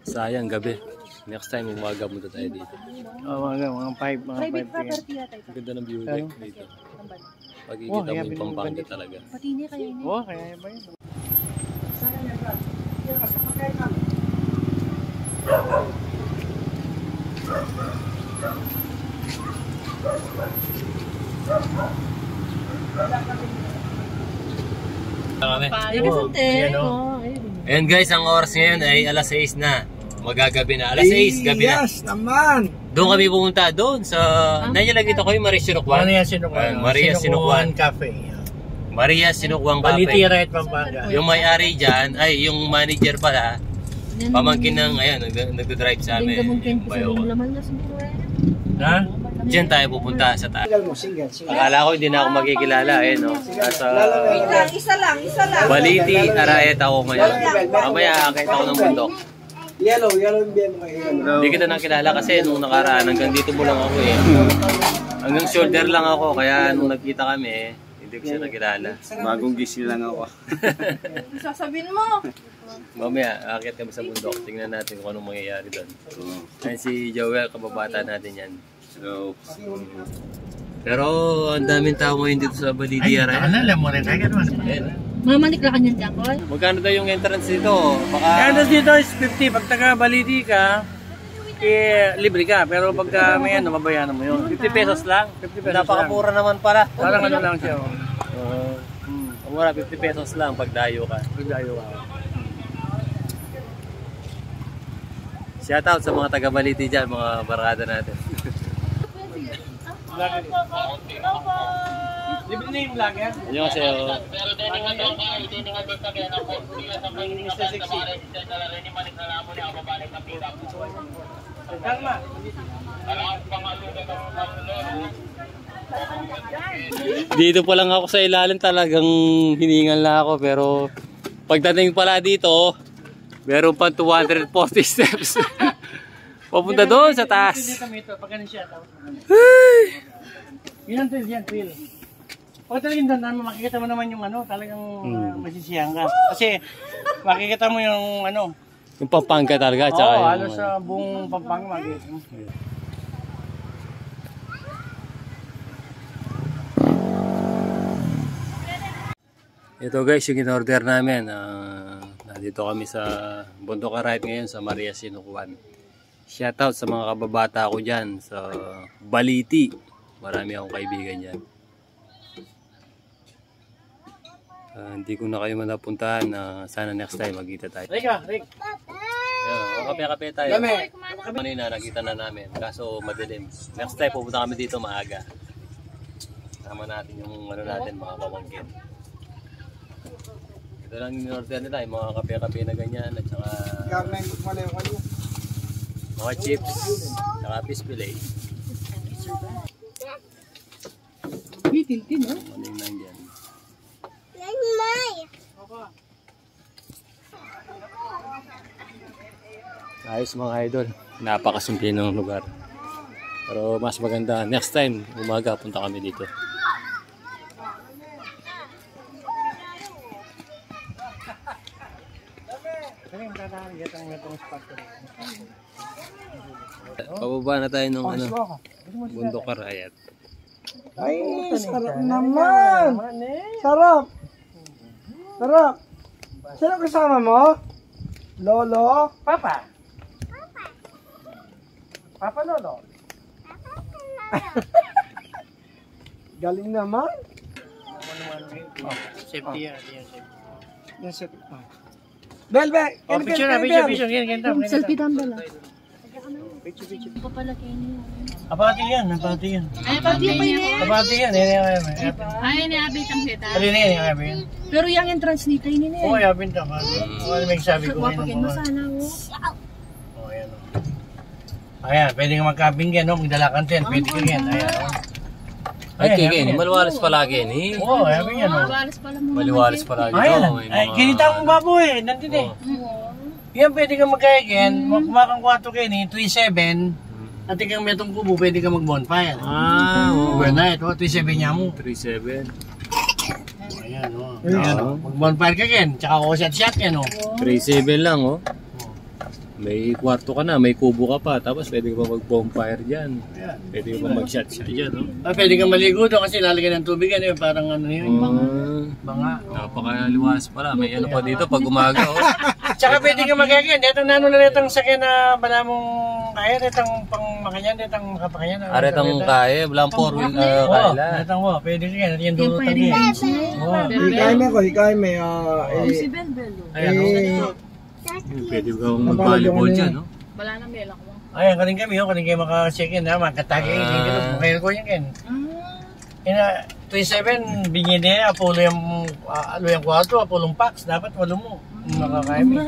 Sayang gabi. Next time umaga punta tayo dito. Mga 5, mga 5. Ganda ng view deck dito. Pagkikita mo yung Pampanga talaga. Pati niya kaya niya. Oo, kaya ba yun? Ayan guys, ang oras ngayon ay alas 6 na. Magagabi na. Alas 6, gabi na. Yes, naman! Doon kami pumunta. Doon sa... Nandiyan ko yung Maria Sinukwan. Maria Sinukwan Cafe. Maria Sinukwan Cafe. Baliti right Pampanga. Yung may-ari dyan, ay yung manager pala, pamangkin ng, ayan, nagdodrive sa amin. Ha? Diyan tayo pupunta sa taas. Single. Akala ko hindi na ako magkikilala, eh, no? Nasa Isa lang. Baliti, Arayat ako ngayon. Mamaya, akit ako ng bundok. Yellow yung bien mo yellow. Hindi kita nakilala kasi nung nakaraan, hanggang dito mo lang ako eh. Hanggang shoulder lang ako, kaya nung nagkita kami, hindi ko siya nakilala. Bagong gising lang ako. Sasabihin mo. Mamaya, akit kami sa bundok. Tingnan natin kung anong mangyayari doon. Ayun si Joel, kababata natin yan. So, pero ang daming tao ngayon dito sa Baliti Arayat. Alam mo rin, kaya naman. Mamanik lang kanyan dyan, Koy. Magkano daw yung entrance dito? Baka... Entrance dito is 50. Pag taga Baliti ka, libre ka. Pero pagka may ano, mabayaran mo yun. 50 pesos lang. 50 pesos Napakapura naman pala. Parang ano lang siya. Mura, 50 pesos lang pag dayo ka. Shoutout sa mga taga Baliti dyan, mga barkada natin. Libre na yung vlogger? Yung kasi dito pa lang ako sa ilalim, talagang hiningal na ako, pero pagdating pala dito, meron pa 240 steps. Papunta doon sa taas. Yan, Phil. Pag talagang dandan mo, makikita mo naman yung ano, talagang masisiyahan ka. Kasi makikita mo yung ano. Yung Pampanga talaga. Oo, halos sa buong Pampanga makikita mo. Ito guys, yung in-order namin. Nandito kami sa Bundok Arayat ngayon sa Maria Sinukwan. Shoutout sa mga kababata ko dyan sa Baliti. Marami akong kaibigan dyan. Hindi ko na kayo manapuntahan. Sana next time magkita tayo. Rick! Kape-kape tayo. Kanina nakita na namin. Kaso madilim. Next time pupunta kami dito maaga. Sama natin yung ano natin, mga pamangkin. Ito lang yung in-order nila. Yung mga kape-kape na ganyan. At saka mga chips. Saka fish fillet. Tintin, no? Maling lang dyan. Ayos mga idol. Napakasimple ng lugar. Pero mas maganda. Next time, umaga punta kami dito. Pababa na tayo ng ano, Bundok Arayat. Ay, sarap naman! Sarap! Sino kasama mo? Lolo? Papa? Papa Lolo? Galing naman! Safety yan. Yan safety. Belbe! Picture. Selfie down dala. Picture. Papalaki niyo. Abati yan. Ay, pati pa yun. Abati yan. Ay, niabit ang seta. Yan. Pero yung entrance nito, yun yun. Oo, yapin ka. Ano may sabi ko? Wapagin mo sana, oh. Ayan. Ayan, pwede ka mag-camping yan, no? Magdala ka din. Pwede ka yan. Ay, kaya maliwalas palagi ni. Oo, yapin yan, no? Maliwalas palagi. Ayan. Ay, kinita mong baboy. Nandun eh. Yan, pwede ka magkaya-again. Kumakang 4 kayo ni 3-7. At ikang metong kubo, pwede ka mag-bonfire. Oo. Overnight. 3-7 niya mo. 3-7. Ayan, oh. Ayan, oh. Mag-bonfire ka, Ken. Tsaka ako shot yan, oh. 3.7 lang, oh. May kwarto ka na, may kubo ka pa, tapos pwede ka pa mag-bonfire dyan. Ayan. Pwede ka pa mag-shot dyan, no? Pwede kang maligo doon kasi lalagyan ng tubig yan, eh. Parang ano yun. Banga. Napakaluwas pala. May ano pa dito pag umaga, oh. Tsaka pwede kang magkakin. Itong nano na itong sakyan na bala mong kaya. Itong pang makanyan, itong makapakayan. Aretang kaya, walang 4-wheel kaila. Itong mo, pwede ka yan. Yung dulo tangin. Hikay may Si Belbel. Ayan, oh. Pwede ka mag-volleyball dyan, no? Wala nang belak mo. Ayan, kaling kami, oh. Kaling kayo maka-check-in, ha. Makatagi. Kaya ko yan, Ken. 3.7, bigyan niya, Apollo yung 4, Apollo Pax. Dapat 8 mo. Makakaya mo.